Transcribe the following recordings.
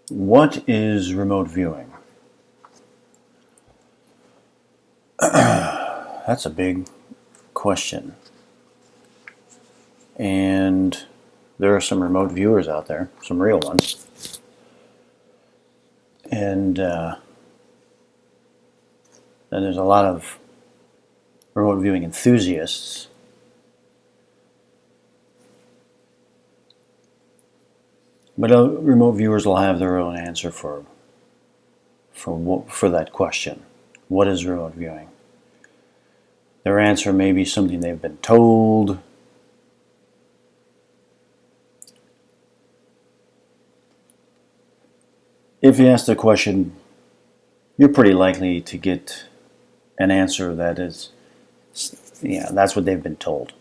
What is remote viewing? That's a big question. And there are some remote viewers out there, some real ones. And then there's a lot of remote viewing enthusiasts. But remote viewers will have their own answer for that question. What is remote viewing? Their answer may be something they've been told. If you ask the question, you're pretty likely to get an answer that is, yeah, that's what they've been told.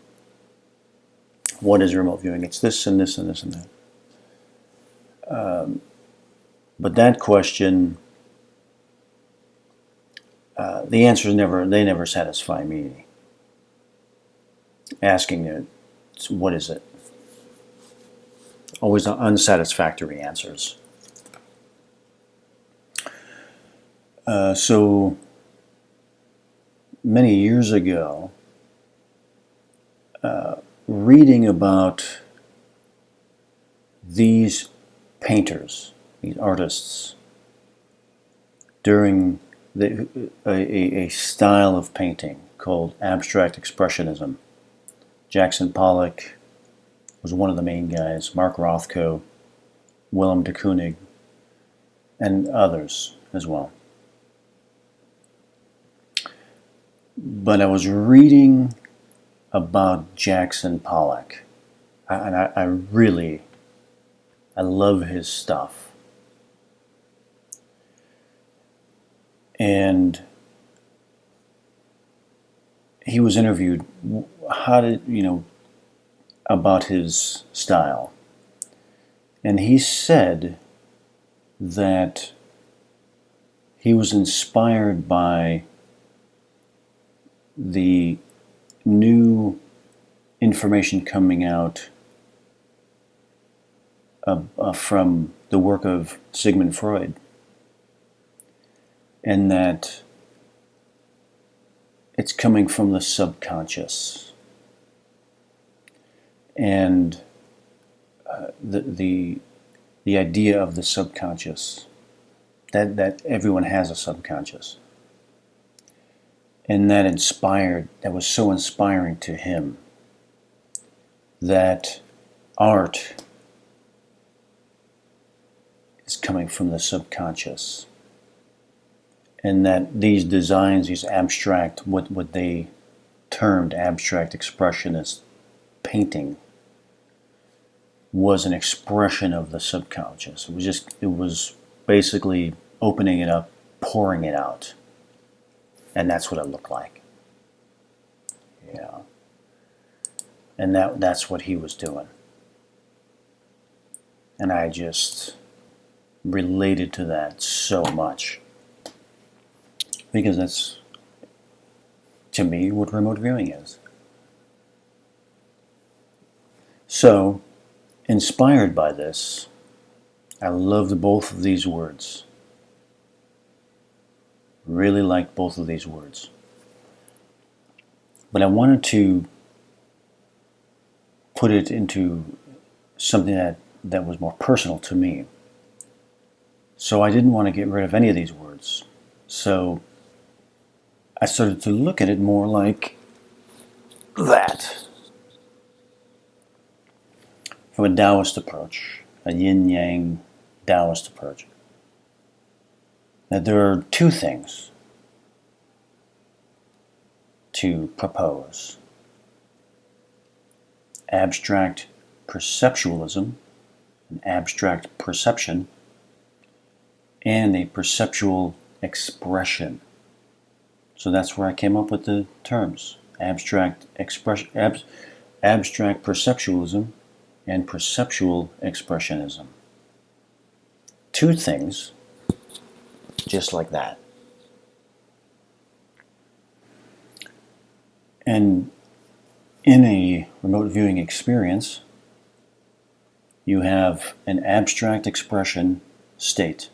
What is remote viewing? It's this and this and this and that. But that question, the answers never satisfy me. Asking it, what is it? Always unsatisfactory answers. So many years ago, reading about these painters, these artists, during a style of painting called abstract expressionism. Jackson Pollock was one of the main guys, Mark Rothko, Willem de Kooning, and others as well. But I was reading about Jackson Pollock, and I love his stuff. And he was interviewed about his style. And he said that he was inspired by the new information coming out from the work of Sigmund Freud, and that it's coming from the subconscious, and the idea of the subconscious, that everyone has a subconscious, and that was so inspiring to him that art is coming from the subconscious, and that these designs, these abstract, what they termed abstract expressionist painting, was an expression of the subconscious. It was basically opening it up, pouring it out. And that's what it looked like. Yeah. And that's what he was doing. And I just related to that so much. Because that's, to me, what remote viewing is. So, inspired by this, I loved both of these words. Really liked both of these words. But I wanted to put it into something that was more personal to me. So I didn't want to get rid of any of these words. So I started to look at it more like that. From a Taoist approach, a yin-yang Taoist approach. That there are two things to propose: abstract perceptualism, an abstract perception, and a perceptual expression. So that's where I came up with the terms: abstract perceptualism and perceptual expressionism. Two things, just like that. And in a remote viewing experience, you have an abstract expression state,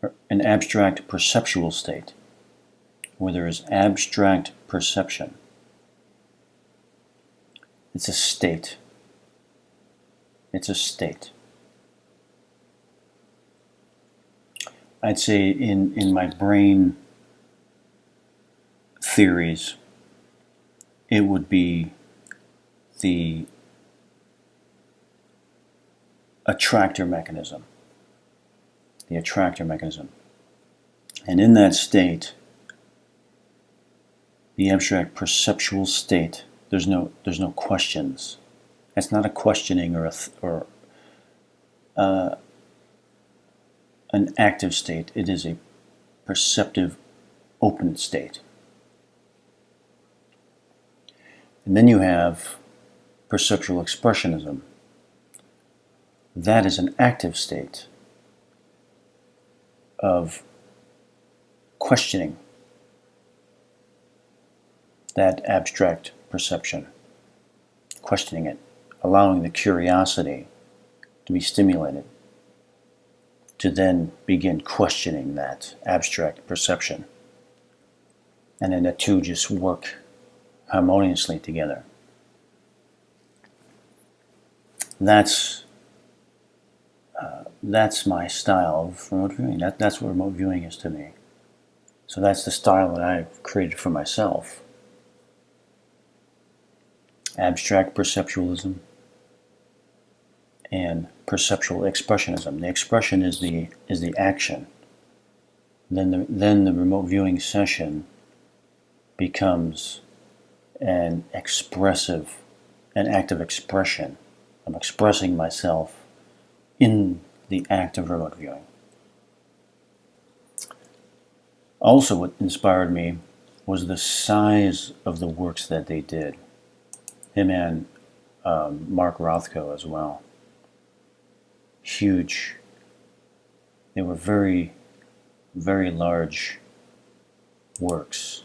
or an abstract perceptual state, where there is abstract perception. It's a state. It's a state. I'd say in my brain theories, it would be the attractor mechanism. The attractor mechanism. And in that state, the abstract perceptual state, there's no questions. It's not a questioning or an active state. It is a perceptive, open state. And then you have perceptual expressionism. That is an active state of questioning that abstract perception, questioning it, allowing the curiosity to be stimulated, to then begin questioning that abstract perception. And then the two just work harmoniously together. That's my style of remote viewing. That's what remote viewing is to me. So that's the style that I've created for myself. Abstract perceptualism and perceptual expressionism. The expression is the action. Then the remote viewing session becomes an act of expression. I'm expressing myself in the act of remote viewing. Also, what inspired me was the size of the works that they did. Him and Mark Rothko as well. Huge. They were very, very large works.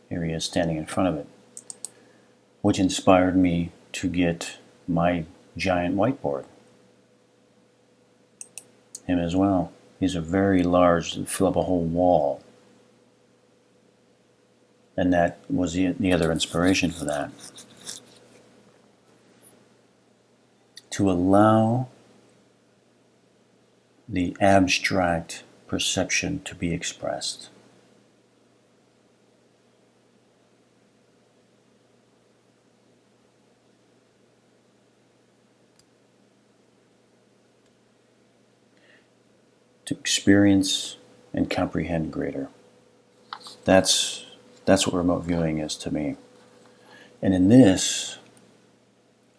Here he is standing in front of it, which inspired me to get my giant whiteboard. Him as well. These are very large, they fill up a whole wall. And that was the other inspiration for that. To allow the abstract perception to be expressed. To experience and comprehend greater. That's what remote viewing is to me. And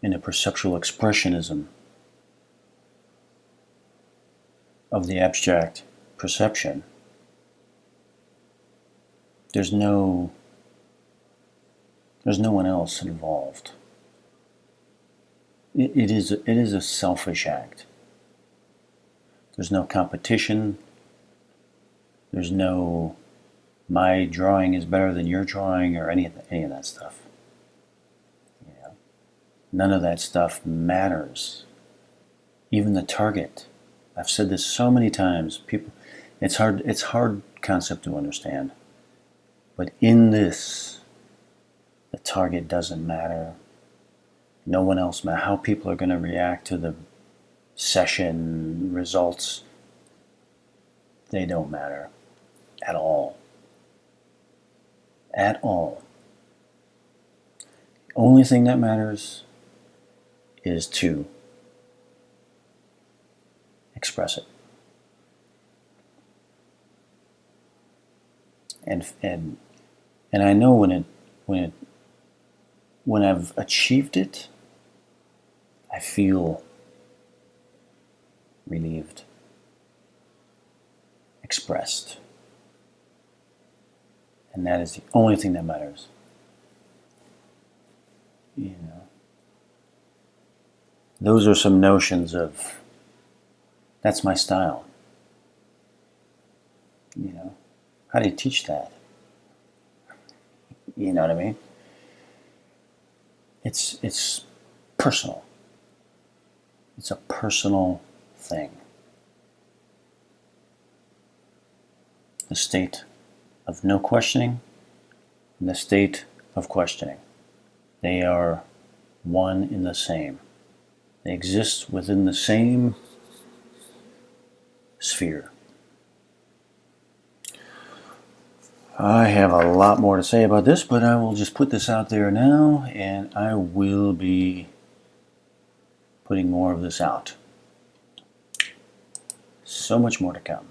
in a perceptual expressionism of the abstract perception, there's no one else involved. It is a selfish act. There's no competition. There's no my drawing is better than your drawing or any of that stuff. You know, none of that stuff matters. Even the target. I've said this so many times. People, it's hard concept to understand. But in this, the target doesn't matter. No one else matters. How people are going to react to the session results, they don't matter at all. At all. The only thing that matters is to express it. And I know when I've achieved it, I feel relieved, expressed. And that is the only thing that matters. You know. Those are some notions of, that's my style. You know. How do you teach that? You know what I mean? It's personal. It's a personal thing. the state of no questioning and the state of questioning. They are one in the same. They exist within the same sphere. I have a lot more to say about this, but I will just put this out there now, and I will be putting more of this out. So much more to come.